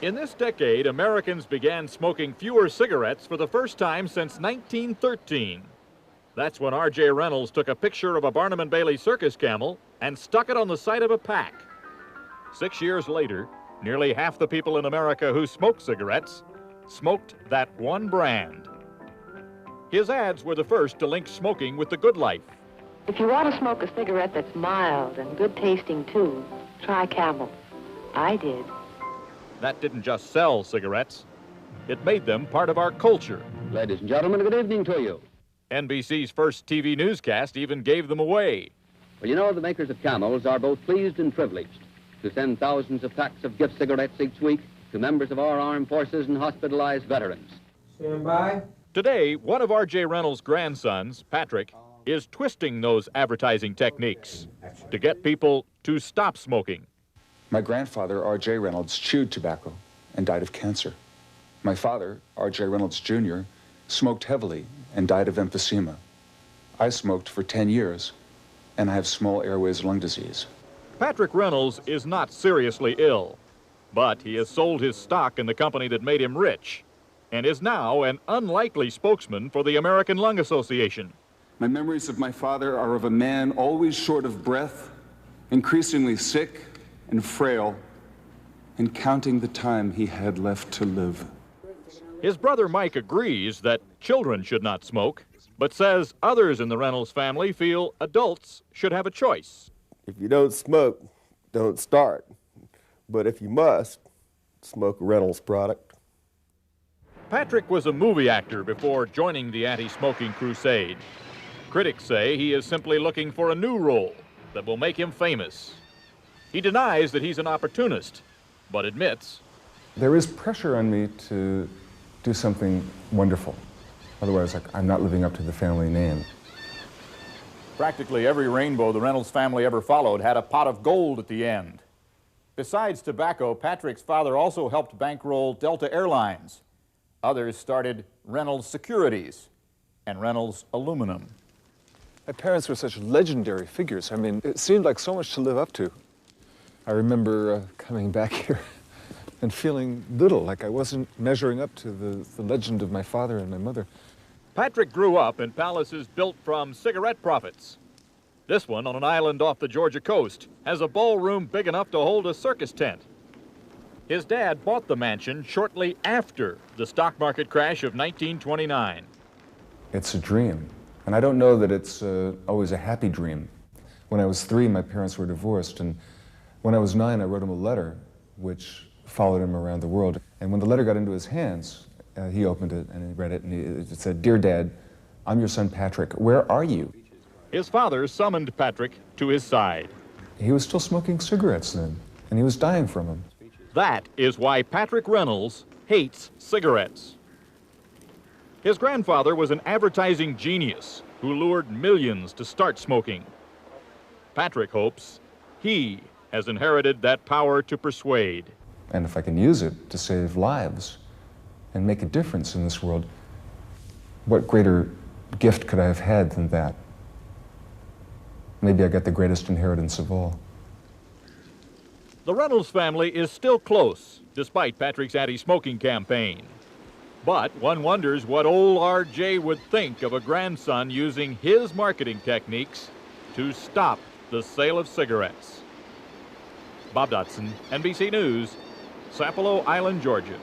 In this decade, Americans began smoking fewer cigarettes for the first time since 1913. That's when RJ Reynolds took a picture of a Barnum and Bailey circus camel and stuck it on the side of a pack. 6 years later, nearly half the people in America who smoke cigarettes smoked that one brand. His ads were the first to link smoking with the good life. If you want to smoke a cigarette that's mild and good tasting too, try Camel. I did. That didn't just sell cigarettes, it made them part of our culture. Ladies and gentlemen, good evening to you. NBC's first TV newscast even gave them away. Well, you know, the makers of Camels are both pleased and privileged to send thousands of packs of gift cigarettes each week to members of our armed forces and hospitalized veterans. Stand by. Today, one of R.J. Reynolds' grandsons, Patrick, is twisting those advertising techniques to get people to stop smoking. My grandfather, RJ Reynolds, chewed tobacco and died of cancer. My father, RJ Reynolds Jr., smoked heavily and died of emphysema. I smoked for 10 years, and I have small airways lung disease. Patrick Reynolds is not seriously ill, but he has sold his stock in the company that made him rich and is now an unlikely spokesman for the American Lung Association. My memories of my father are of a man always short of breath, increasingly sick and frail, and counting the time he had left to live. His brother Mike agrees that children should not smoke, but says others in the Reynolds family feel adults should have a choice. If you don't smoke, don't start. But if you must, smoke a Reynolds product. Patrick was a movie actor before joining the anti-smoking crusade. Critics say he is simply looking for a new role that will make him famous. He denies that he's an opportunist, but admits there is pressure on me to do something wonderful. Otherwise, I'm not living up to the family name. practically every rainbow the Reynolds family ever followed had a pot of gold at the end. Besides tobacco, Patrick's father also helped bankroll Delta Airlines. Others started Reynolds Securities and Reynolds Aluminum. My parents were such legendary figures. I mean, it seemed like so much to live up to. I remember coming back here and feeling little, like I wasn't measuring up to the legend of my father and my mother. Patrick grew up in palaces built from cigarette profits. This one, on an island off the Georgia coast, has a ballroom big enough to hold a circus tent. His dad bought the mansion shortly after the stock market crash of 1929. It's a dream, and I don't know that it's always a happy dream. When I was 3, my parents were divorced, and when I was 9, I wrote him a letter which followed him around the world. And when the letter got into his hands, he opened it and he read it, and it said, "Dear Dad, I'm your son Patrick. Where are you?" His father summoned Patrick to his side. He was still smoking cigarettes then, and he was dying from them. That is why Patrick Reynolds hates cigarettes. His grandfather was an advertising genius who lured millions to start smoking. Patrick hopes he has inherited that power to persuade. And if I can use it to save lives and make a difference in this world, what greater gift could I have had than that? Maybe I got the greatest inheritance of all. The Reynolds family is still close, despite Patrick's anti-smoking campaign. But one wonders what old RJ would think of a grandson using his marketing techniques to stop the sale of cigarettes. Bob Dotson, NBC News, Sapelo Island, Georgia.